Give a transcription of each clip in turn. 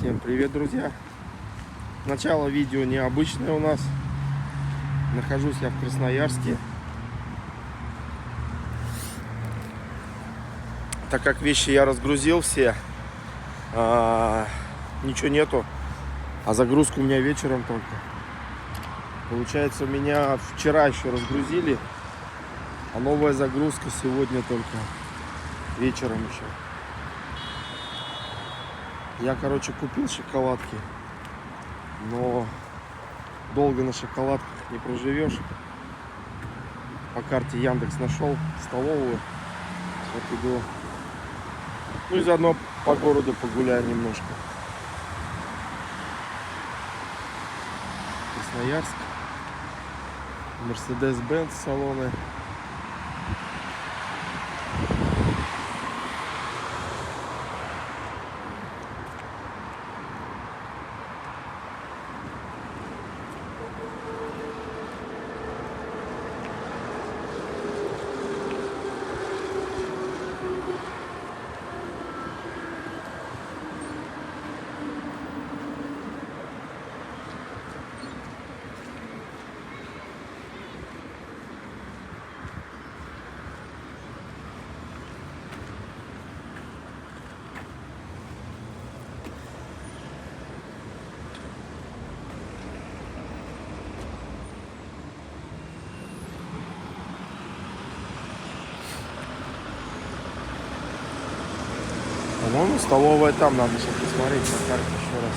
Всем привет, друзья! Начало видео необычное у нас. Нахожусь я в Красноярске. Так как вещи я разгрузил все, ничего нету, а загрузка у меня вечером только. Получается, у меня вчера еще разгрузили, а новая загрузка сегодня только вечером еще. Я, короче, купил шоколадки, но долго на шоколадках не проживешь. По карте Яндекс нашел столовую. Вот иду. Ну и заодно по городу погуляю немножко. Красноярск. Mercedes-Benz салоны. По-моему, столовая там, надо сейчас посмотреть на карте еще раз.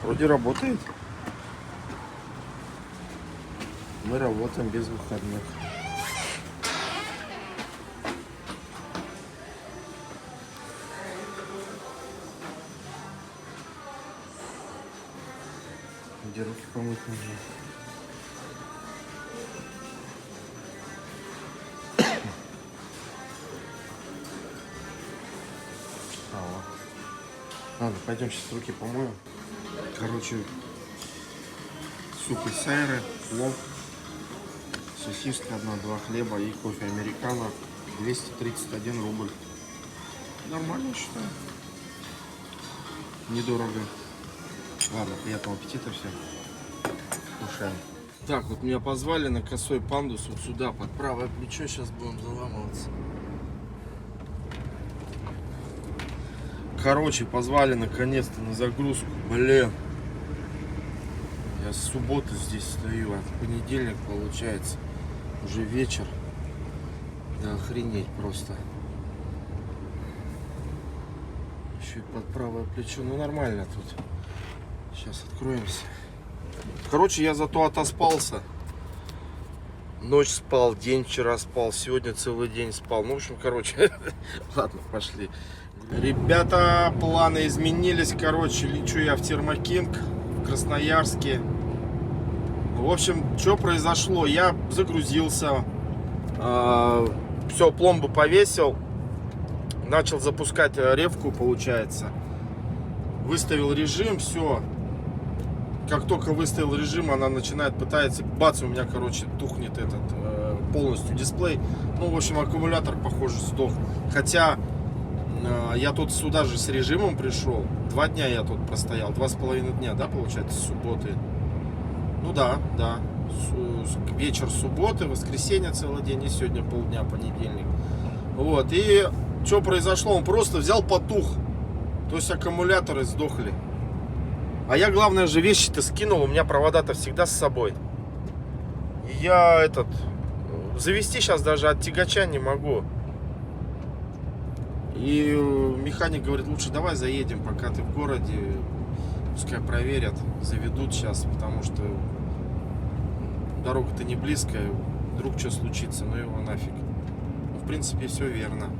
Вроде работает. Мы работаем без выходных. Где руки помыть нужно? Ладно, пойдем сейчас руки помоем. Короче, суп из сайры, плов, сосиска 1-2 хлеба и кофе американо. 231 рубль. Нормально, считаю. Недорого. Ладно, приятного аппетита всем. Кушаем. Так, вот меня позвали на косой пандус вот сюда, под правое плечо. Сейчас будем заламываться. Короче, позвали наконец-то на загрузку. Блин. Я с субботы здесь стою, а в понедельник получается. Уже вечер. Да охренеть просто. Еще и под правое плечо. Ну нормально тут. Сейчас откроемся. Короче, я зато отоспался. Ночь спал, день вчера спал, сегодня целый день спал. Ну, в общем, короче, ладно, пошли. Ребята, планы изменились. Короче, лечу я в Термокинг в Красноярске. В общем, что произошло? Я загрузился, все, пломбу повесил, начал запускать ревку, получается. Выставил режим, все. Как только выставил режим, она начинает, пытается, бац, у меня, короче, тухнет этот полностью дисплей. Ну, в общем, аккумулятор, похоже, сдох. Хотя я тут сюда же с режимом пришел. 2 дня я тут простоял, 2,5 дня, да, получается, с субботы. Ну да. Вечер субботы, воскресенье целый день, и сегодня полдня, понедельник. Вот, и что произошло? Он просто взял, потух. То есть аккумуляторы сдохли. А я, главное же, вещи-то скинул, у меня провода-то всегда с собой. И я завести сейчас даже от тягача не могу. И механик говорит, лучше давай заедем, пока ты в городе. Пускай проверят, заведут сейчас, потому что дорога-то не близкая. Вдруг что случится, ну его нафиг. В принципе, все верно.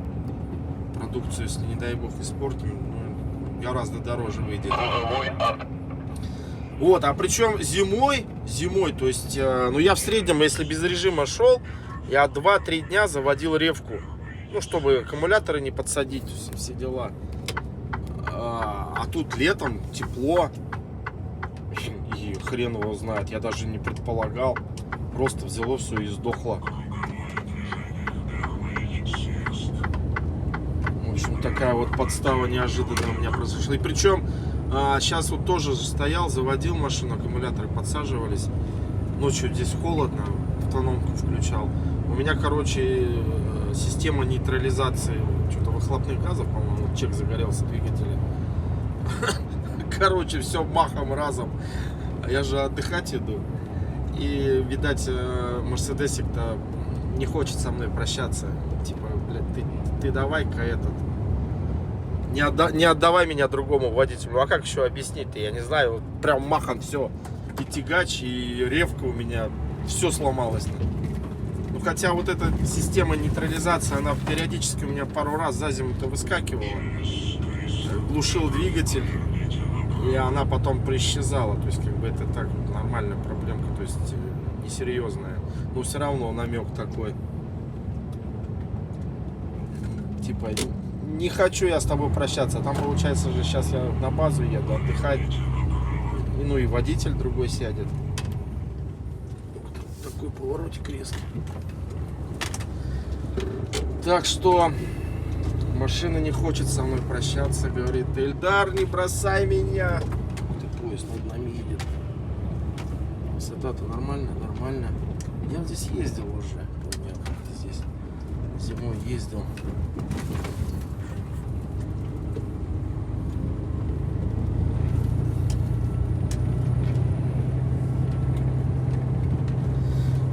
Продукцию, если не дай бог испортим, ну, гораздо дороже выйдет. Вот, а причем зимой, то есть, ну я в среднем, если без режима шел, я 2-3 дня заводил ревку. Ну, чтобы аккумуляторы не подсадить, все дела. А тут летом тепло. И хрен его знает, я даже не предполагал. Просто взяло все и сдохло. В общем, такая вот подстава неожиданно у меня произошла. И причем сейчас вот тоже стоял, заводил машину, аккумуляторы подсаживались. Ночью здесь холодно, автономку включал. У меня, короче, система нейтрализации что-то выхлопных газов, по-моему, чек загорелся двигателя. Короче, все махом разом. А я же отдыхать иду. И, видать, Мерседесик-то не хочет со мной прощаться. Типа, блядь, ты давай-ка этот... Не отдавай меня другому водителю. А как еще объяснить-то? Я не знаю. Вот прям махом все. И тягач, и ревка у меня. Все сломалось. Ну, хотя вот эта система нейтрализации, она периодически у меня пару раз за зиму-то выскакивала. Глушил двигатель. И она потом происчезала. То есть, как бы это так нормальная проблемка. То есть, несерьезная. Но все равно намек такой. Типа, не хочу я с тобой прощаться. Там, получается же, сейчас я на базу еду отдыхать. И, ну и водитель другой сядет. Вот такой поворотик резкий. Так что машина не хочет со мной прощаться. Говорит: Эльдар, не бросай меня. Ты, поезд над нами едет. Высота-то нормально, нормально. Я здесь ездил уже. Помню, как-то здесь зимой ездил.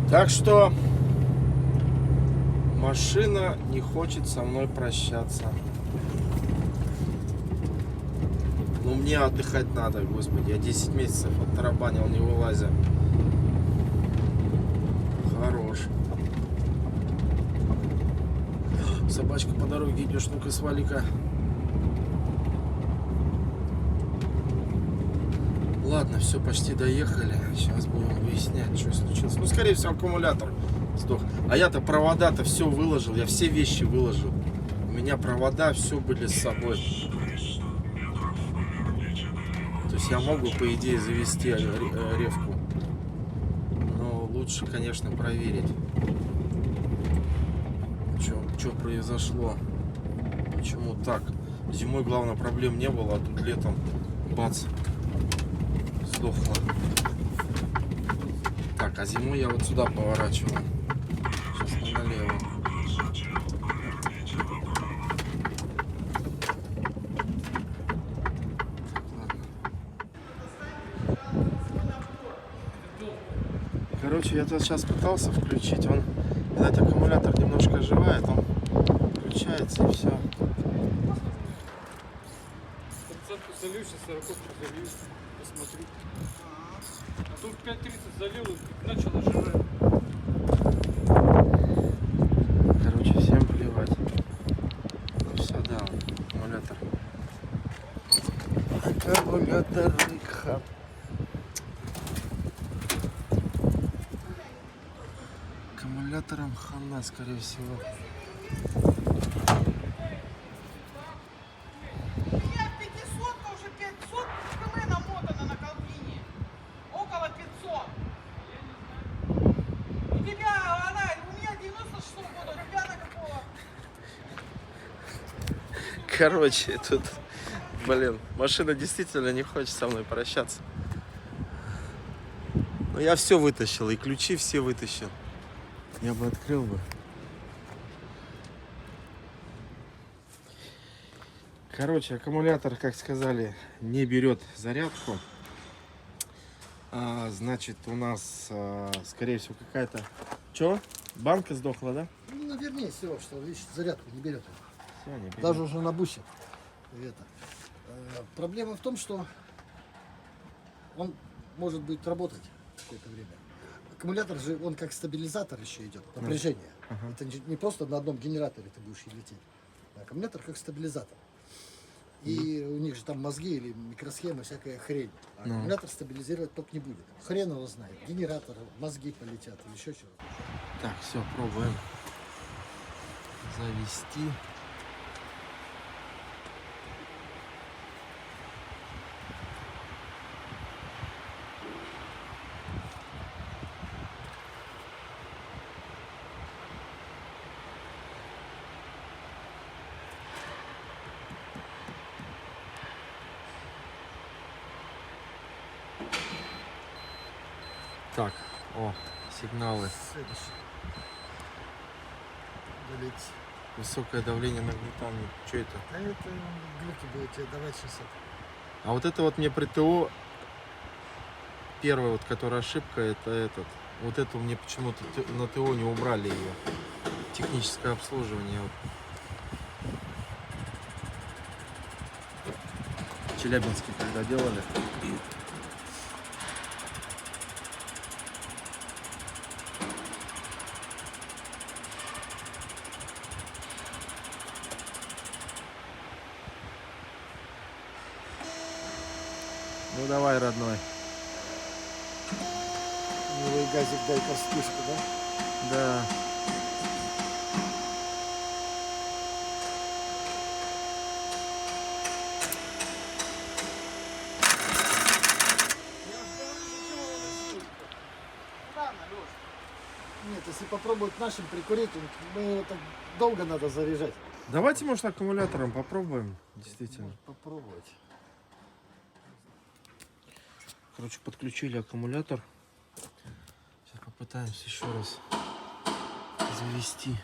Так что машина не хочет со мной прощаться. Ну, мне отдыхать надо, господи. Я 10 месяцев оттарабанил, не вылазя. Хорош. Собачка по дороге идешь, ну-ка свали-ка. Ладно, все, почти доехали. Сейчас будем выяснять, что случилось. Ну, скорее всего, аккумулятор сдох. А я-то провода-то все выложил. Я все вещи выложил. У меня провода все были с собой. То есть я могу, по идее, завести ревку. Но лучше, конечно, проверить, что произошло. Почему так? Зимой, главное, проблем не было, а тут летом бац. Сдохла. Так, а зимой я вот сюда поворачиваю. Сейчас налево. Короче, я тут сейчас пытался включить. Он, видать, аккумулятор немножко оживает, он включается и все. Процентку залью, сейчас 40 залью. Посмотри. А тут 5.30 залил и начал оживать. Короче, всем плевать. Ну все, да, аккумулятор. Аккумулятор рыха. Аккумулятором хана, скорее всего. Короче, тут, блин, машина действительно не хочет со мной прощаться. Но я все вытащил, и ключи все вытащил. Я бы открыл бы. Короче, аккумулятор, как сказали, не берет зарядку. Значит, у нас, скорее всего, какая-то... Чё? Банка сдохла, да? Ну, вернее всего, что видишь, зарядку не берет. Все, не берет. Даже уже на бусе. Это. Проблема в том, что он может быть работать какое-то время. Аккумулятор же, он как стабилизатор еще идет, напряжение. Это не просто на одном генераторе ты будешь лететь. Аккумулятор как стабилизатор. И у них же там мозги или микросхемы, всякая хрень. А аккумулятор стабилизировать только не будет. Хрен его знает. Генератор, мозги полетят или еще что-то. Так, все, пробуем завести. Так, о, сигналы. Следующий. Удалить. Высокое давление нагнетания. Что это? А это глюки будете давать сейчас это. А вот это вот мне при ТО, первая вот, которая ошибка, это этот. Вот эту мне почему-то на ТО не убрали ее. Техническое обслуживание. Вот. В Челябинске когда делали. Ну давай, родной. Милый газик, дай-ка вспышку, да? Да. Нет, если попробовать нашим прикурить, мы так долго надо заряжать. Давайте, может, аккумулятором попробуем. Действительно. Может, попробовать. Короче, подключили аккумулятор. Сейчас попытаемся еще раз завести.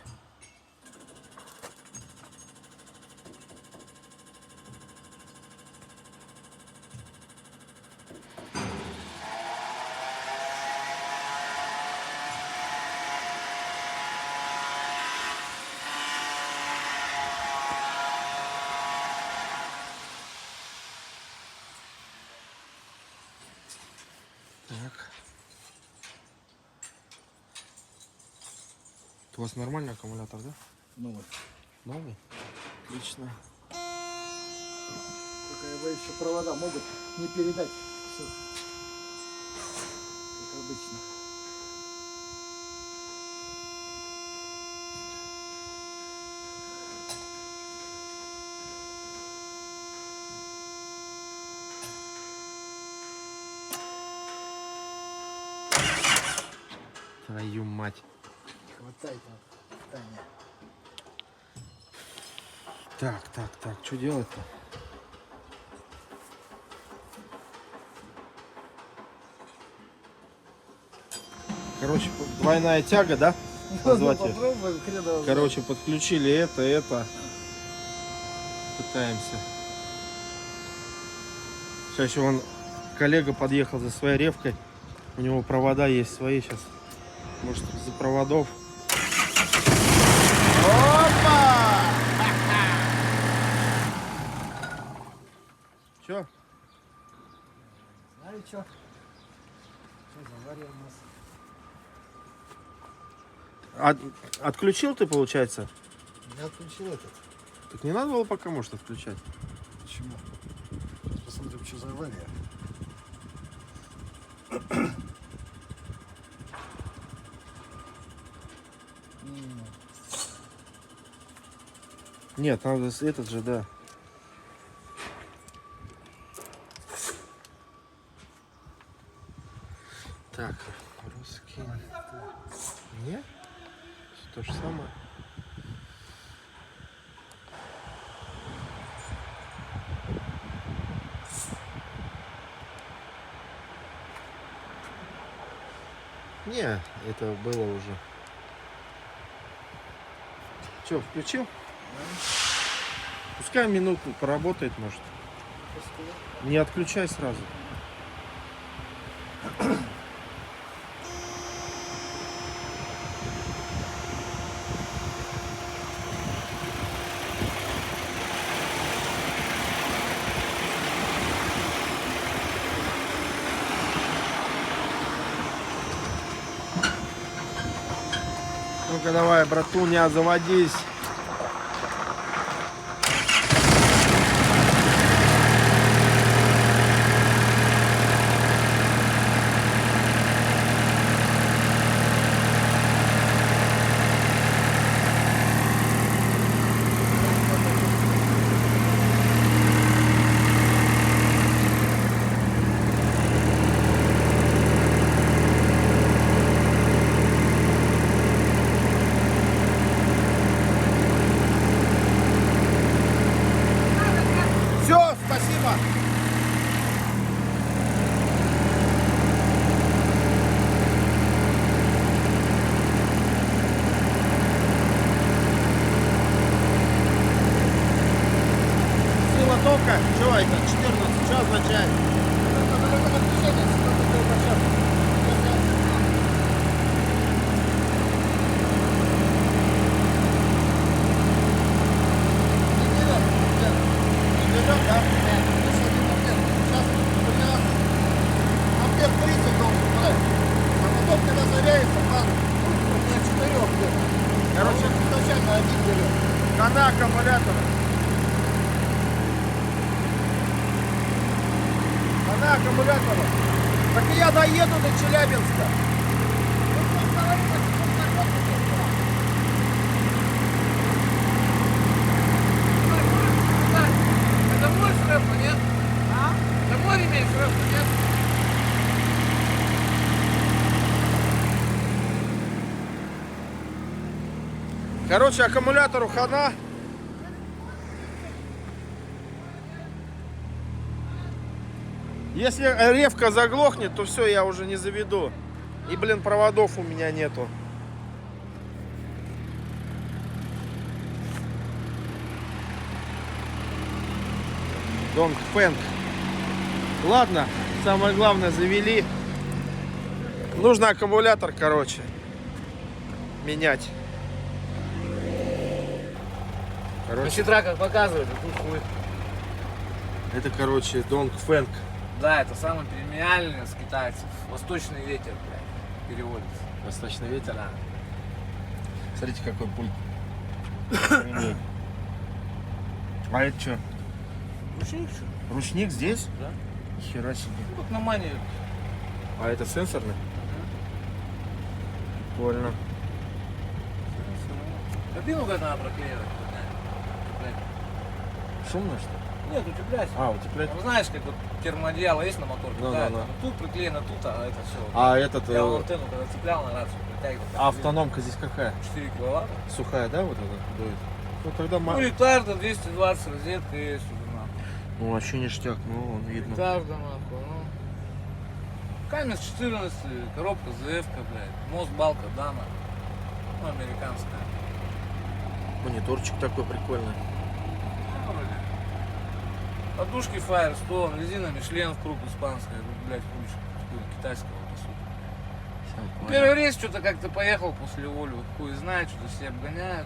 Так. У вас нормальный аккумулятор, да? Ну, Новый? Отлично. только я боюсь, что провода могут не передать все. Как обычно. Твою мать. Хватает нам питания. Так, что делать-то? Короче, двойная тяга, да? Назвать её? Попробуем, хреново. Короче, подключили это. Пытаемся. Сейчас еще вон коллега подъехал за своей ревкой. У него провода есть свои сейчас. Может, из-за проводов. Опа! Че? Знаю, что. Что за авария у нас? Отключил ты, получается? Я отключил этот. Так не надо было пока, может, отключать. Почему? Сейчас посмотрим, что за авария. Нет, надо этот же, да. Так, русский. Нет? То же самое. Не, это было уже. Че, включил? Пускай минуту поработает, может. Не отключай сразу. Ну-ка давай, братуня, заводись. Все, спасибо. подготовка. Что это? 14. Что означает? Берем, да? Короче, изначально один берем. хана аккумулятора. Хана аккумулятора. Так и я доеду до Челябинска. Домой срывку, нет? А? Домой ремень срывку, нет? Короче, аккумулятору хана. Если ревка заглохнет, то все, я уже не заведу. И, блин, проводов у меня нету. Донгфэнг. Ладно, самое главное завели. Нужно аккумулятор, короче, менять. На щитраках показывают, а тут хуй. Это, короче, Донгфэнг. Да, это самый премиальный с китайцев. Восточный ветер, блядь, переводится. Восточный ветер. Да. Смотрите, какой пульт. Охренеть. А это что? Ручник что? Ручник здесь? Да. Хера себе. Ну, как на мане. А это сенсорный? Прикольно. Кабину как надо проклеивать. Шумно, что ли? Нет, утеплять. А, утеплять. Ну, знаешь, как вот термоодеяло есть на мотор, Да, да, да, да. тут приклеено, тут, а это все. А этот... Я вон антенну, когда цеплял на рацию, притягивал. А автономка здесь какая? 4 киловатта. Сухая, да, вот эта дует? Ну тогда... Ну, ретарда, 220 розетка есть уже, нахуй. Ну, вообще ништяк, ну, он видно. Ретарда, нахуй, ну. Камес 14, коробка ЗФ-ка, блядь. Мост, балка, Дана. Ну, американская. Мониторчик такой прикольный. Ну, вроде. Подушки Firestone, резина Мишлен в круг испанская, ну, блядь, хуй китайского, по сути. Первый рейс что-то как-то поехал после Олю, хуй знает, что-то все обгоняют.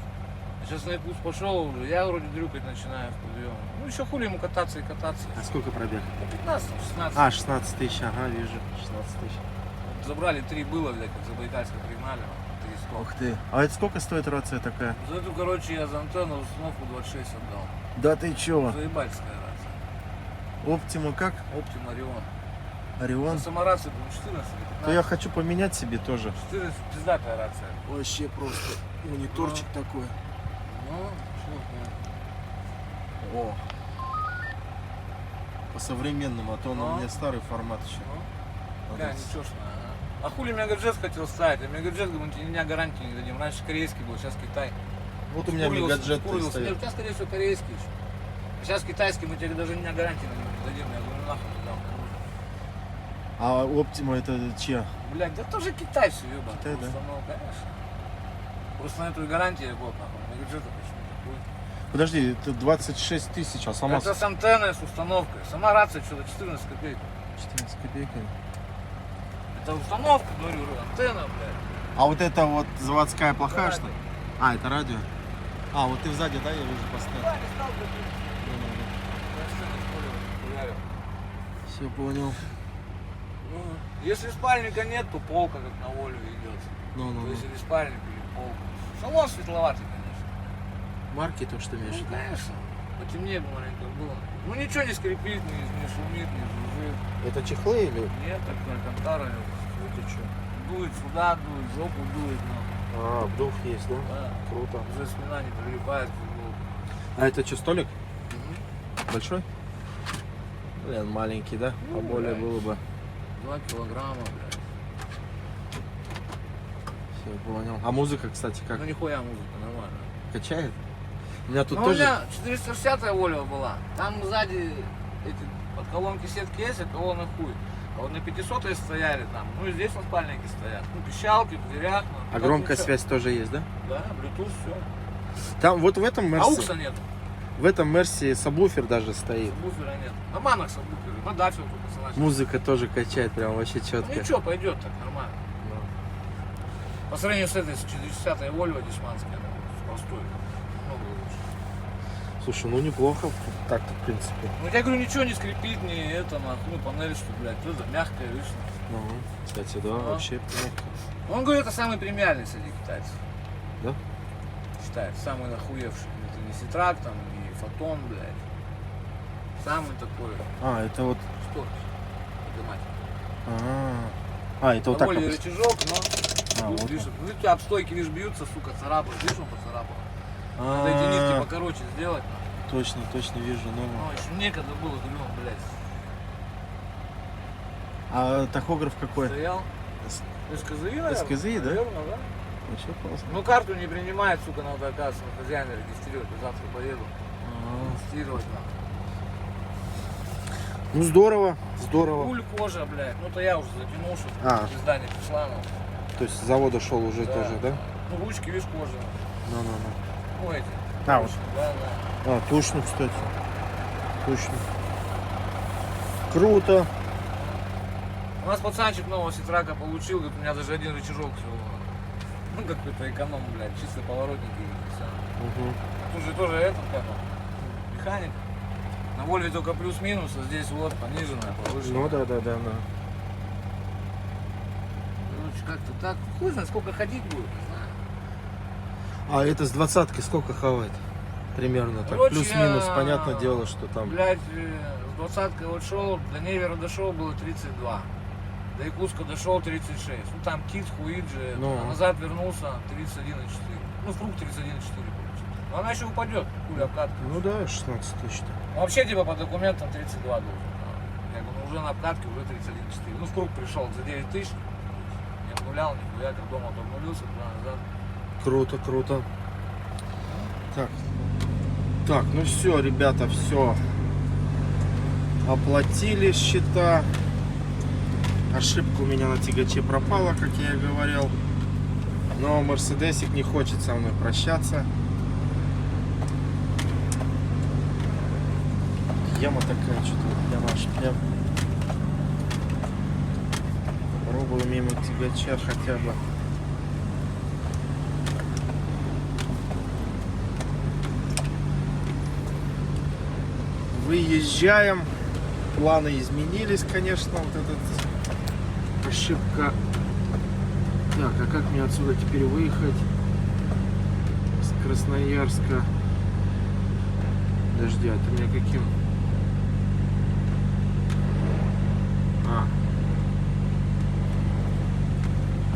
Сейчас на Якутск пошел уже, я вроде дрюкать начинаю в подъем. Ну еще хули ему кататься и кататься. А сколько пробег? Ну 15, 16. А, 16 тысяч, ага, вижу. 16 тысяч. Забрали 3 было, блядь, как Забайкальска пригнали. 300. Ух ты. А это сколько стоит рация такая? За эту, короче, я за антенну установку 26 отдал. Да ты чё? Заебальская рация. Оптима как? Оптим Орион. Орион? На саморации, по-моему, 14 или 15. То я хочу поменять себе тоже. 14 пиздатая рация. Вообще просто мониторчик такой. Ну, что, О. По-современному, а то он у Ну. меня старый формат еще. какая ничешная, ага. А хули Мегаджет хотел ставить? А Мегаджет, говорит, мы тебе гарантии не дадим. Раньше корейский был, сейчас Китай. Вот у меня Скурился, Мегаджет скурился. стоит. Нет, у тебя, скорее всего, корейский еще. А сейчас китайский, мы тебе даже не гарантии не дадим. Я говорю, нахуй не дам. А Оптима это чья? Блядь, да тоже Китай все, ебан. Китай, да? Ну, конечно. Просто на эту и гарантия год, нахуй. Мегаджета почему такой. Подожди, это 26 тысяч, а сама Это с антенной, с установкой. Сама рация что-то 14 копеек. 14 копейками. Это установка, говорю, антенна, блядь. А вот это вот заводская плохая, Это что ли? радио. А, это радио? А, вот ты сзади, да, я вижу поставил. Да, не стал, блядь. Все понял. Ну, если спальника нет, то полка как на волю идет. Ну, То есть или спальник, или полка. Салон светловатый, конечно. Марки то, что имеешь? Ну, конечно. Потемнее бы маленько было. Ну ничего не скрипит, не шумит, не жужжит. Это чехлы или? Нет, такой Алькантара. Это что? Дует сюда, дует, в жопу дует. Ну, А, вдох есть, да? да. Круто. Уже спина не прилипает к футболу. А это что, столик? Большой? Блин, маленький, да? Ну, Поболее да. было бы. 2 килограмма, блядь. Все, понял. А музыка, кстати, как? Ну нихуя музыка, нормально. Качает? У меня тут Ну, тоже... у меня 460-я Volvo была. Там сзади эти подколонки сетки есть, а колонны хуй. А вот на 500-й стояли там. Ну и здесь на спальнике стоят. Ну, пищалки, в дверях. Ну, А как громкая ничего. связь тоже есть, да? Да, Bluetooth, все. Там вот в этом А Мерсе... укса нет. В этом Мерсе сабвуфер даже стоит. Буфера нет. На манах сабвуферы, на дафел только салачи. Музыка тоже качает, прям вообще Ну четко. ничего, пойдет так, нормально. По сравнению с этой, с 60-й Volvo дешманской, ну, простой. Много лучше. Слушай, ну неплохо так-то, в принципе. Ну я говорю, ничего не скрипит, не это, нахуй, ну панель, что, блядь, это мягкая, видишь. Ну, кстати, да, вообще мягко. Он говорит, это самый премиальный среди китайцев. Да? Считает, самый нахуевший. Это не Ситрак, там, не Фотон, блядь. Самый такой, А, это вот... что поднимать. Это вот так Довольно вот. рычажок, но А, тут, вот видишь, он. ну, у тебя об стойки, видишь, бьются, сука, царапают. Видишь, он поцарапал. Надо эти нитки покороче сделать. Точно, точно вижу. Ну. Ну, еще некогда было, говорю, блядь, А тахограф какой? стоял. СКЗИ, наверное? СКЗИ, да? Наверное, да. Вообще классно. Ну, карту не принимает, сука, надо, оказывается, на хозяина регистрировать. Я завтра поеду. Регистрировать надо. Ну здорово, здорово. Пуль кожа, блядь. Ну, то я уже затянул, что А. звезда не пришла. Ну, То есть с завода шел уже Да. тоже, да? ну ручки, видишь, кожа. Ну. Ну, эти. А, ручки, да, да. А, точно, кстати. Точно. Круто. У нас пацанчик нового Ситрака получил, говорит, у меня даже один рычажок всего. Ну, какой-то эконом, блядь, чисто поворотники. И всё. Угу. Тут же тоже этот, как он, механик. На Вольве только плюс-минус, а здесь вот пониженная, повышенная. Ну да. Короче, как-то так. Хуй знает, сколько ходить будет, не знаю. А это с 20-ки сколько хавает? Примерно так. Короче, Плюс-минус, я, понятное дело, что там. Блядь, с 20-кой вот шел, до Невера дошел, было 32. До Якутска дошел 36. Ну там Кит, Хуиджи, Ну. а назад вернулся 31,4. Ну, фрукт 31,4 получится. Но она еще упадет, пуля обкатка. Ну да, 16 тысяч. Ну, вообще, типа, по документам 32 должен. Я говорю, ну уже на обкатке уже 31,4. Ну, в круг пришел за 9 тысяч. Не обнулял, нихуя, как дома обнулился, туда назад. Круто, круто. Так, ну все, ребята, все. Оплатили счета. Ошибка у меня на тягаче пропала, как я и говорил. Но Мерседесик не хочет со мной прощаться. Яма такая, что-то я наш прям. Попробую мимо тягача хотя бы. Выезжаем. Планы изменились, конечно. Вот этот ошибка. Так, а как мне отсюда теперь выехать? С Красноярска. Подожди, а ты меня каким?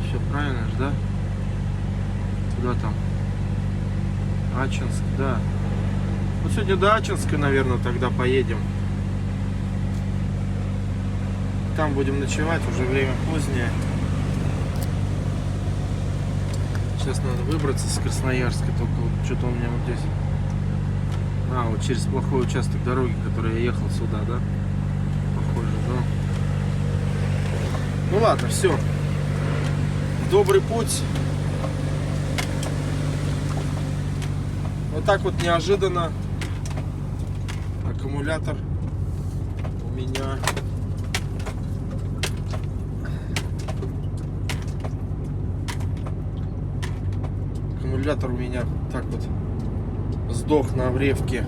Все правильно же, да? Куда там? Ачинск, да. Ну, сегодня до Ачинска, наверное, тогда поедем. Там будем ночевать, уже время позднее. Сейчас надо выбраться с Красноярска, только вот что-то у меня вот здесь. А, вот через плохой участок дороги, который я ехал сюда, да? Похоже, да. Ну ладно, все. Добрый путь. Вот так вот неожиданно аккумулятор у меня так вот сдох на вревке.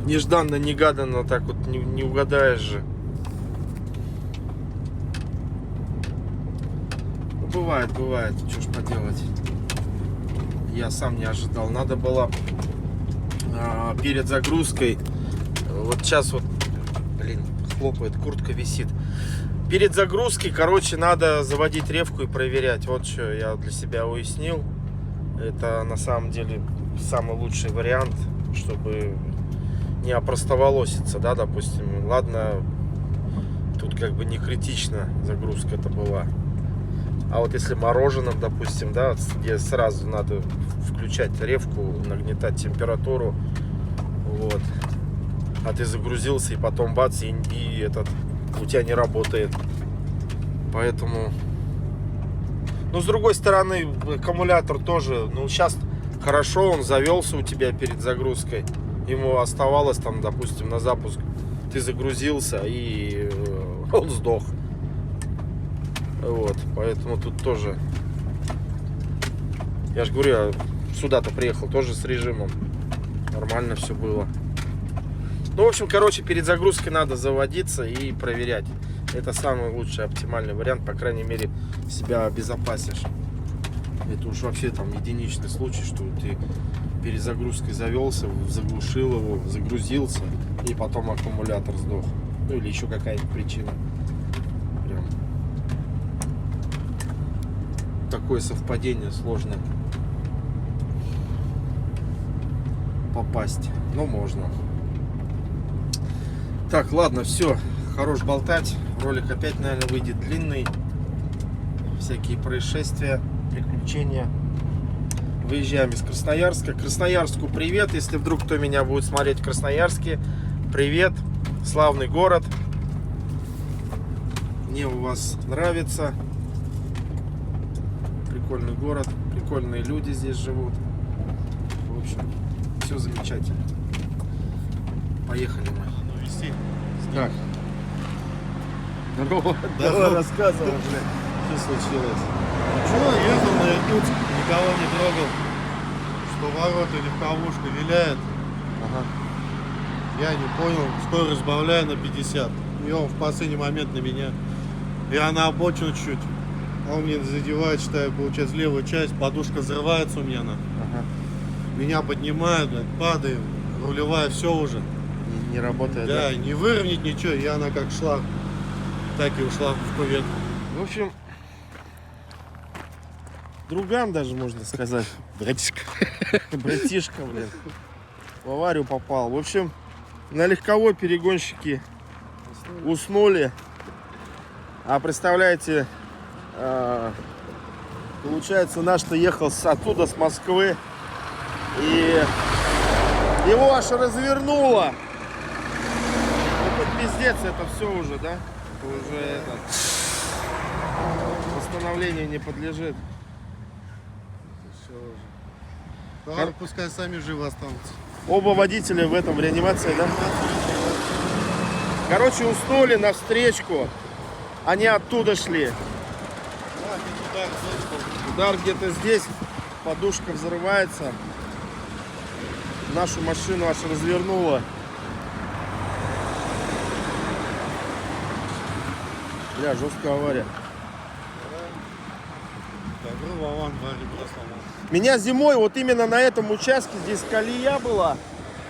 Нежданно-негаданно, так вот не угадаешь же. Ну, бывает, что ж поделать. Я сам не ожидал. Надо было перед загрузкой. Вот сейчас вот, блин, хлопает, куртка висит. Перед загрузкой, короче, надо заводить ревку и проверять. Вот что я для себя уяснил. Это на самом деле самый лучший вариант, чтобы не опростоволоситься, да, допустим. Ладно, тут как бы не критично загрузка это была. А вот если мороженым, допустим, да, где сразу надо включать ревку, нагнетать температуру, вот. А ты загрузился и потом бац, и этот у тебя не работает. Поэтому... Но с другой стороны, аккумулятор тоже, ну сейчас хорошо, он завелся у тебя перед загрузкой. ему оставалось там, допустим, на запуск, ты загрузился и он сдох. Вот, поэтому тут тоже, я же говорю, я сюда-то приехал тоже с режимом, нормально все было. Ну, в общем, короче, перед загрузкой надо заводиться и проверять. Это самый лучший, оптимальный вариант, по крайней мере, себя обезопасишь. Это уж вообще там единичный случай, что ты перед загрузкой завелся, заглушил его, загрузился, и потом аккумулятор сдох. Ну или еще какая-нибудь причина. Прям такое совпадение сложно попасть. Но можно. Так, ладно, все. Хорош болтать. Ролик опять, наверное, выйдет длинный. Всякие происшествия, приключения. Выезжаем из Красноярска. Красноярску привет. Если вдруг кто меня будет смотреть в Красноярске, привет. Славный город. Мне у вас нравится. Прикольный город. Прикольные люди здесь живут. В общем, все замечательно. Поехали мы. Так. Здорово. Давай рассказывай, блядь. Что случилось? Чего, ехал на Иркутск, никого не трогал, что ворота легковушка виляет. Ага. Я не понял, скорость сбавляю на 50. И он в последний момент на меня. Я на обочину чуть. Он мне задевает, считаю, получается, левую часть, подушка взрывается у меня. Ага. Меня поднимают, блядь, падаю, рулевая все уже. Не работает, Да, не выровнять ничего, и она как шла, так и ушла в кувет. В общем, друган даже, можно сказать. Братишка. Братишка, блин. В аварию попал. В общем, на легковой перегонщики уснули. А представляете, получается, наш-то ехал оттуда, с Москвы. И его аж развернуло. Ну, хоть пиздец, это все уже, да? Это уже этот... восстановлению не подлежит. Все уже. Да, пускай сами живы останутся. Оба водителя в этом, в реанимации, да? Короче, уснули на встречку. Они оттуда шли. Удар где-то здесь. Подушка взрывается. Нашу машину аж развернуло. Бля, жесткая авария. Вован, два ребра сломал. Меня зимой вот именно на этом участке, здесь колея была,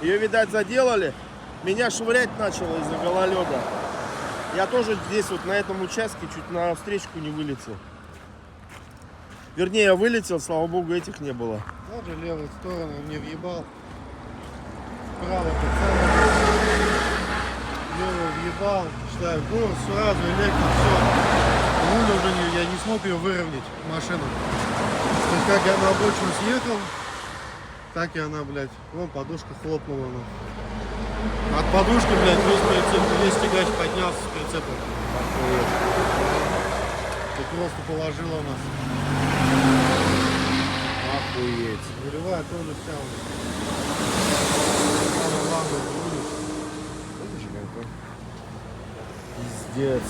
ее, видать, заделали, меня швырять начало из-за гололеда. Я тоже здесь вот на этом участке чуть на встречку не вылетел. Вернее, я вылетел, слава богу, этих не было. Даже левую сторону мне въебал. Справа пацан. Левую въебал. Считаю, город сразу, электрик, все. Руль уже не, я не смог ее выровнять, машину. То есть как я на обочину съехал, так и она, блядь, вон подушка хлопнула. Ну. От подушки, блядь, весь тягач поднялся с прицепом. И просто положила нас. Охуеть. Рулевая тоже вся уже. Самое главное, руль. Пиздец.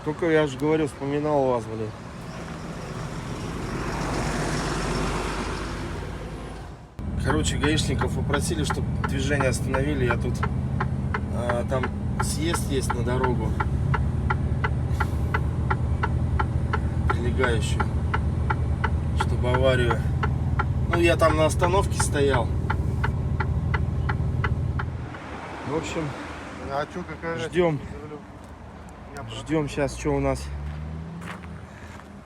Только я же говорю, вспоминал вас, блин. Короче, гаишников попросили, чтобы движение остановили. Я тут там съезд есть на дорогу, прилегающую, чтобы аварию. Ну, я там на остановке стоял. В общем, А чё, какая ждем. разница? Ждем сейчас, что у нас.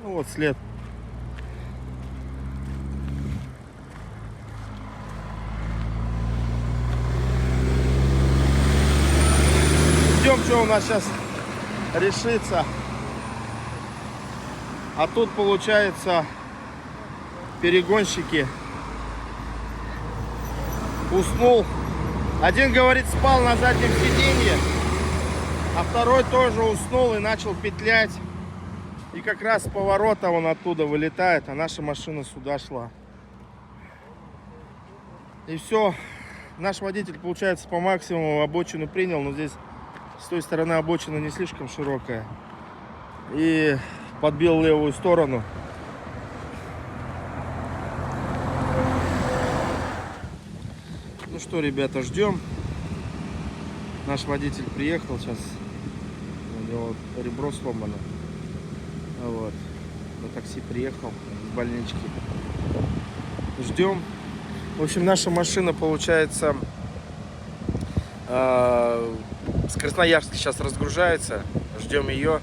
Ну вот след. Ждем, что у нас сейчас решится. А тут получается перегонщики. Уснул. Один, говорит, спал на заднем сиденье, а второй тоже уснул и начал петлять. И как раз с поворота он оттуда вылетает, а наша машина сюда шла. И все. Наш водитель, получается, по максимуму обочину принял, но здесь с той стороны обочина не слишком широкая. И подбил левую сторону. Ну что, ребята, ждем. Наш водитель приехал сейчас. У него ребро сломано. Вот. На такси приехал с больнички. Ждем. В общем, наша машина, получается, с Красноярска сейчас разгружается. Ждем ее.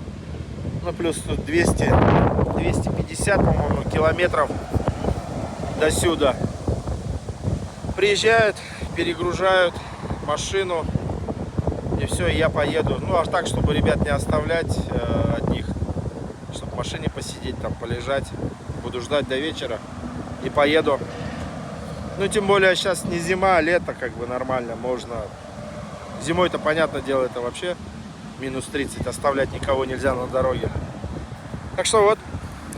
Ну, плюс тут 250, по-моему, километров до сюда. Приезжают, перегружают машину. И все, и я поеду. Ну, аж так, чтобы ребят не оставлять одних. Чтобы в машине посидеть, там, полежать. Буду ждать до вечера. И поеду. Ну, тем более, сейчас не зима, а лето, как бы нормально, можно. Зимой-то, понятное дело, это вообще минус 30, оставлять никого нельзя на дороге. Так что вот,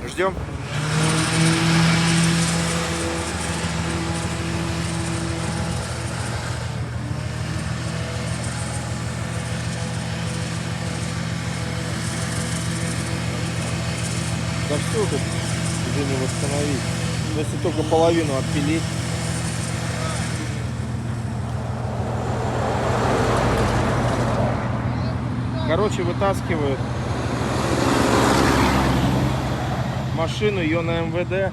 ждем. Да все тут уже не восстановить. Если только половину отпилить. Короче, вытаскивают машину, ее на МВД.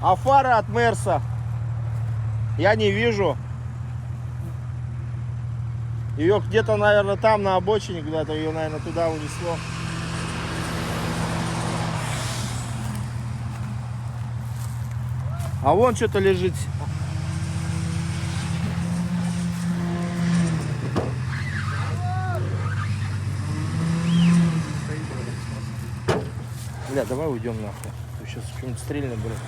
А фара от Мерса я не вижу. Ее где-то, наверное, там на обочине, куда-то ее, наверное, туда унесло. А вон что-то лежит. Бля, давай уйдем нахуй. Сейчас что-нибудь стрельнет, блядь.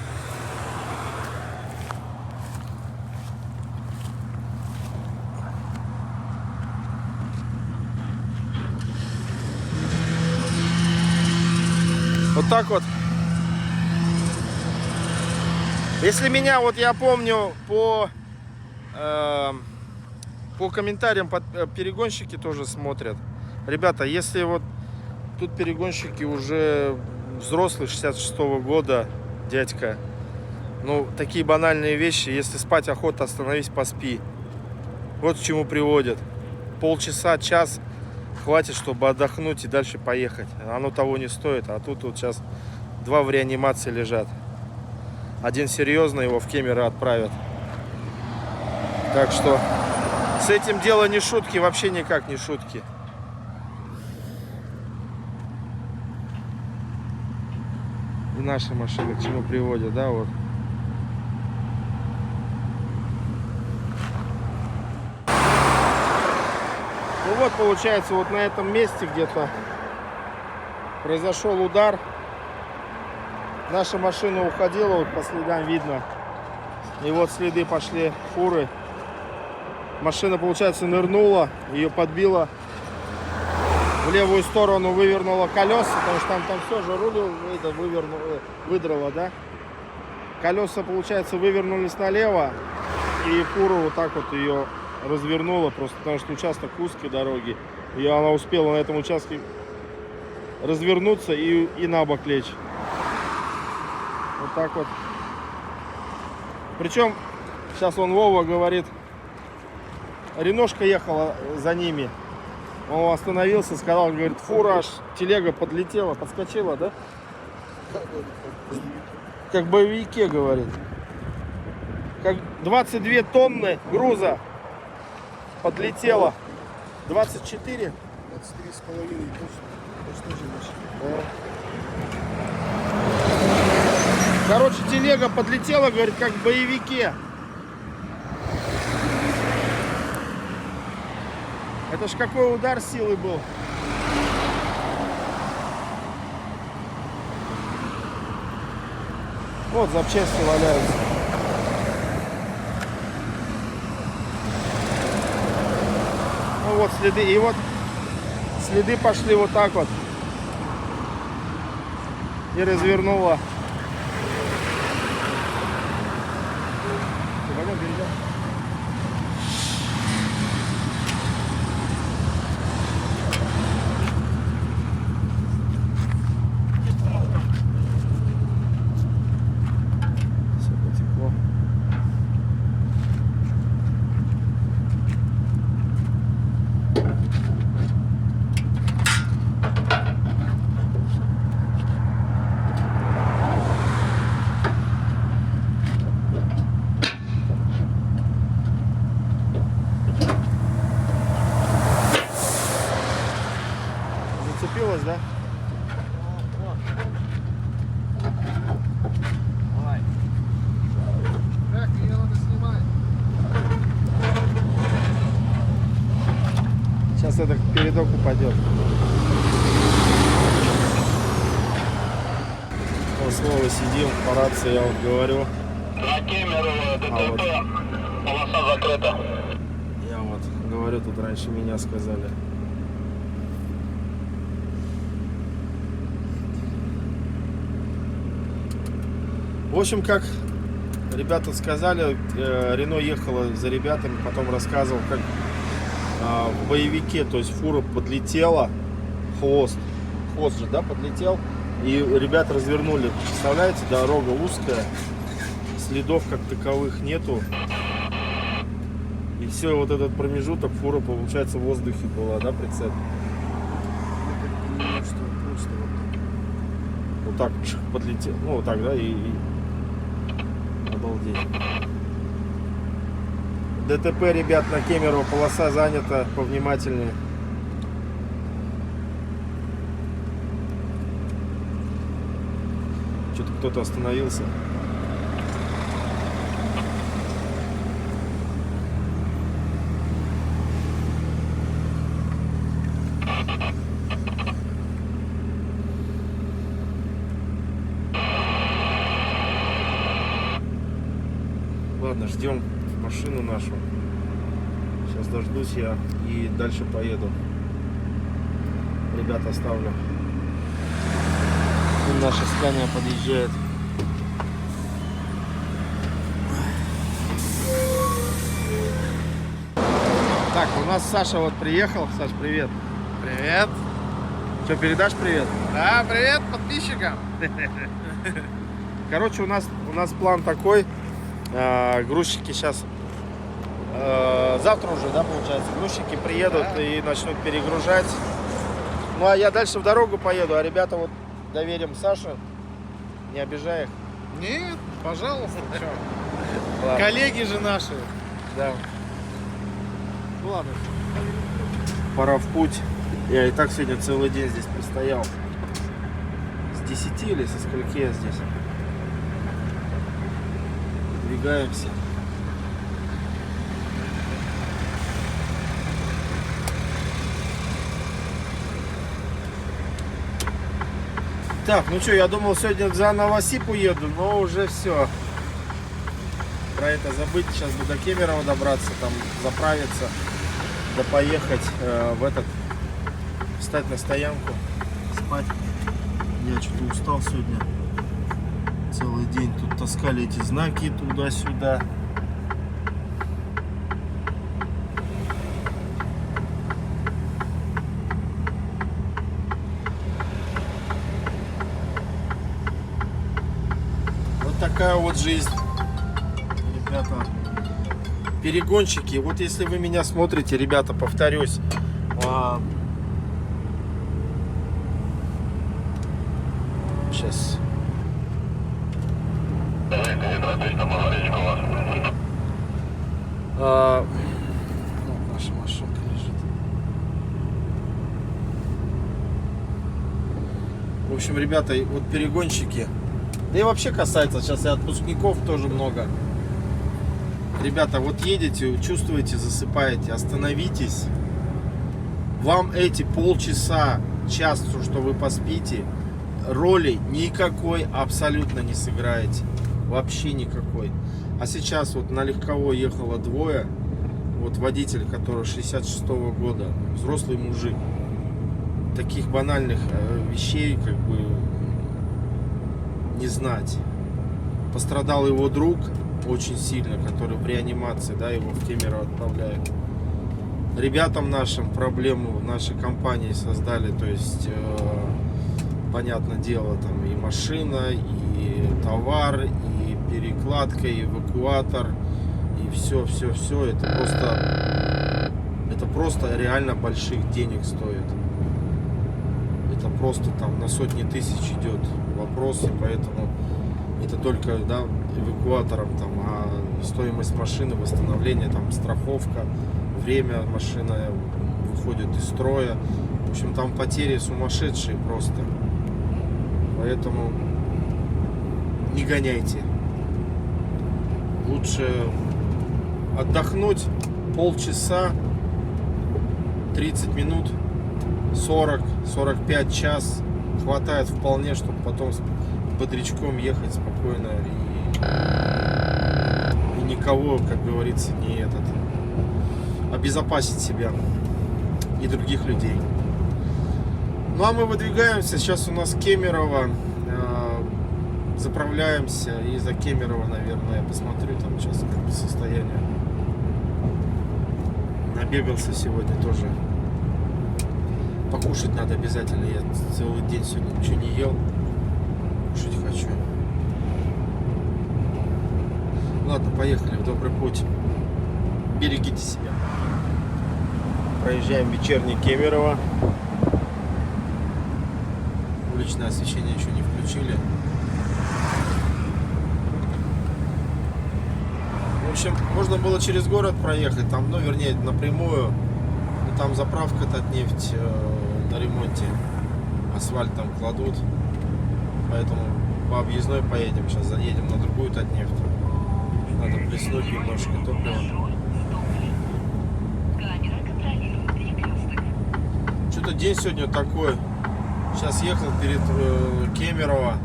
Вот так вот. Если меня, вот я помню, по комментариям перегонщики тоже смотрят. Ребята, если вот тут перегонщики уже взрослые, 66-го года, дядька, ну, такие банальные вещи, если спать охота, остановись, поспи. Вот к чему приводят. Полчаса, час хватит, чтобы отдохнуть и дальше поехать. Оно того не стоит. А тут вот сейчас 2 в реанимации лежат. Один серьезно, его в Кемерово отправят. Так что с этим дело не шутки, вообще никак не шутки. И наши машины к чему приводят, да, вот. Ну вот, получается, вот на этом месте где-то произошел удар. Наша машина уходила, вот по следам видно. И вот следы пошли фуры. Машина, получается, нырнула, ее подбила. В левую сторону вывернула колеса, потому что там все же руль это выдрало, да. Колеса, получается, вывернулись налево. И фура вот так вот ее развернула, просто потому что участок узкой дороги. И она успела на этом участке развернуться и на бок лечь. Вот так вот. Причем, сейчас он Вова говорит, Реношка ехала за ними. Он остановился, сказал, говорит, фура аж, телега подлетела, подскочила, да? Как в боевике, говорит. Как 22 тонны груза подлетело. 24? 23,5 точно. Короче, телега подлетела, говорит, как в боевике. Это ж какой удар силы был. Вот запчасти валяются. Ну вот следы. И вот следы пошли вот так вот. И развернула. Пойдем, перейдем. Все потекло. Зацепилась, да? Так, ее надо снимать. Сейчас это передок упадет. Вот снова сидим, по рации я вот говорю. На Кемерово ДТП, полоса закрыта. Я вот говорю, тут раньше меня сказали. В общем, как ребята сказали, Рено ехала за ребятами, потом рассказывал, как в боевике, то есть фура подлетела, хвост же, да, подлетел, и ребята развернули. Представляете, дорога узкая, следов как таковых нету. И все, вот этот промежуток фура, получается, в воздухе была, да, прицеп? Я так понимаю, что просто Вот так чик, подлетел, ну вот так, да, и обалдеть. ДТП, ребят, на Кемерово, полоса занята, повнимательнее. Что-то кто-то остановился. Ладно, ждем машину нашу. Сейчас дождусь я и дальше поеду. Ребят оставлю. И наша Скания подъезжает. Так, у нас Саша вот приехал. Саш, привет. Привет. Что, передашь привет? Да, привет подписчикам. Короче, у нас план такой. Грузчики сейчас завтра уже, да, получается, грузчики приедут и начнут перегружать. Ну а я дальше в дорогу поеду, а ребята вот доверим Саше. Не обижай их. Нет, пожалуйста. Чё? Ладно. Коллеги же наши. Да. Ну ладно. Пора в путь. Я и так сегодня целый день здесь простоял. С 10 или со скольки я здесь? Двигаемся. Так, ну что, я думал сегодня за Новосиб уеду, но уже все. Про это забыть. Сейчас бы до Кемерово добраться, там заправиться, да поехать встать на стоянку, спать. Я что-то устал сегодня. Целый день тут таскали эти знаки туда-сюда. Вот такая вот жизнь, ребята. Перегонщики. Вот если вы меня смотрите, ребята, повторюсь, сейчас. Вот наша машинка лежит. В общем, ребята, вот перегонщики. Да и вообще касается сейчас и отпускников тоже много. Ребята, вот едете, чувствуете, засыпаете, остановитесь. Вам эти полчаса, час, что вы поспите, роли никакой абсолютно не сыграете. Вообще никакой. А сейчас вот на легковой ехало двое. Вот водитель, который 66-го года, взрослый мужик. Таких банальных вещей как бы не знать. Пострадал его друг очень сильно, который в реанимации, да, его в Кемерово отправляют. Ребятам нашим проблему в нашей компании создали, то есть, понятное дело, там и машина, и товар, и перекладка, и эвакуатор, и все. Это просто реально больших денег стоит. Это просто там на сотни тысяч идет вопросы, поэтому это только, да, эвакуатором там, а стоимость машины, восстановление, там страховка, время машина выходит из строя. В общем, там потери сумасшедшие просто. Поэтому не гоняйте. Лучше отдохнуть полчаса, 30 минут, 40-45 час. Хватает вполне, чтобы потом с бодрячком ехать спокойно и никого, как говорится, не обезопасить себя и других людей. Ну а мы выдвигаемся. Сейчас у нас Кемерово. Заправляемся и за Кемерово, наверное, я посмотрю там сейчас как бы состояние. Набегался сегодня тоже. Покушать надо обязательно. Я целый день сегодня ничего не ел. Кушать хочу. Ладно, поехали в добрый путь. Берегите себя. Проезжаем вечерний Кемерово. Уличное освещение еще не включили. В общем, можно было через город проехать, там, ну, вернее, напрямую. Но там заправка Татнефть на ремонте. Асфальт там кладут. Поэтому по объездной поедем. Сейчас заедем на другую Татнефть. Надо плеснуть немножко топлива. Что-то день сегодня такой. Сейчас ехал перед Кемерово.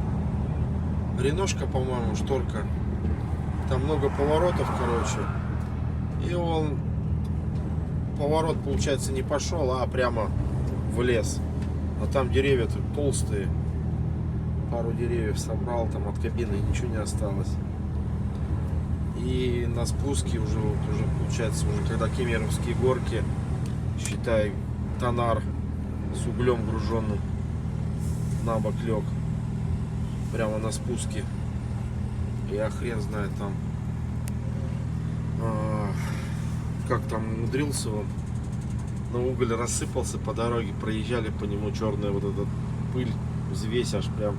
Реношка, по-моему, шторка. Там много поворотов, короче. И он поворот, получается, не пошел, а прямо в лес. А там деревья тут толстые. Пару деревьев собрал там от кабины, и ничего не осталось. И на спуске уже получается, уже когда Кемеровские горки, считай, тонар с углем груженным на бок лег. Прямо на спуске. Я хрен знает там, как там умудрился он. На уголь рассыпался по дороге, проезжали по нему, черная вот эта пыль, взвесь аж прям,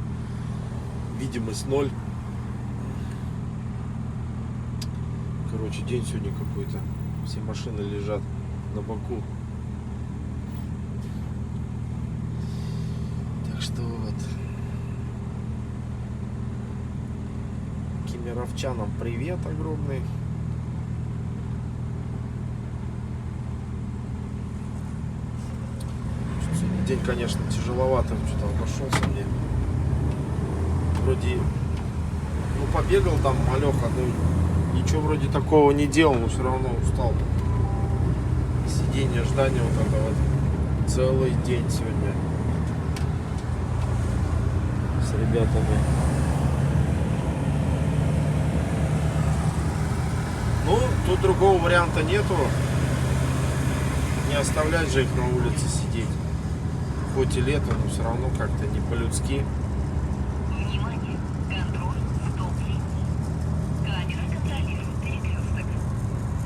видимость 0. Короче, день сегодня какой-то, все машины лежат на боку. Так что вот. Кемеровчанам привет огромный. Сегодня день, конечно, тяжеловато, что-то обошелся мне. Вроде, ну, побегал там малеха, но ничего вроде такого не делал, но все равно устал. Сидение, ждание вот это вот целый день сегодня с ребятами. Ну, тут другого варианта нету. Не оставлять же их на улице сидеть. Хоть и лето, но все равно как-то не по-людски. Внимание! Контроль, стоп. Камера контролирует перекресток.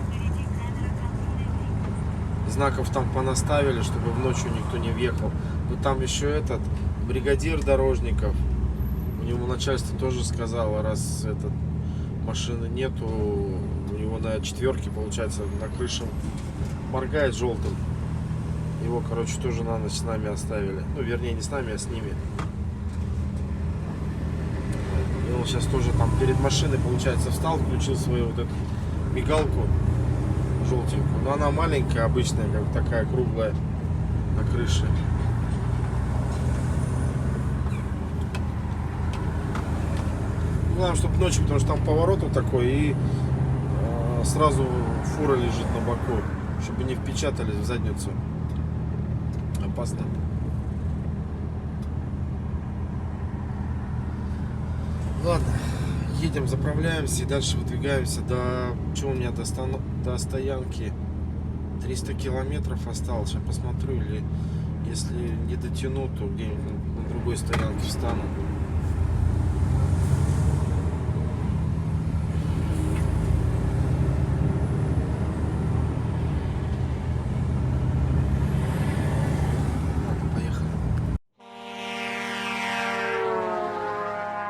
Впереди камера контролирует. Знаков там понаставили, чтобы в ночью никто не въехал. Но там еще этот бригадир дорожников. У него начальство тоже сказало, раз этот машины нету, у него на четверке, получается, на крыше моргает желтым. Его, короче, тоже на ночь с нами оставили. Ну, вернее, не с нами, а с ними. И он сейчас тоже там перед машиной, получается, встал, включил свою вот эту мигалку желтенькую. Но она маленькая, обычная, как такая круглая на крыше. Главное, чтобы ночью, потому что там поворот вот такой, и сразу фура лежит на боку, чтобы не впечатались в задницу. Опасно. Ладно, едем, заправляемся и дальше выдвигаемся до... Что у меня до стоянки? 300 километров осталось. Сейчас посмотрю, или если не дотяну, то где-нибудь на другой стоянке встану.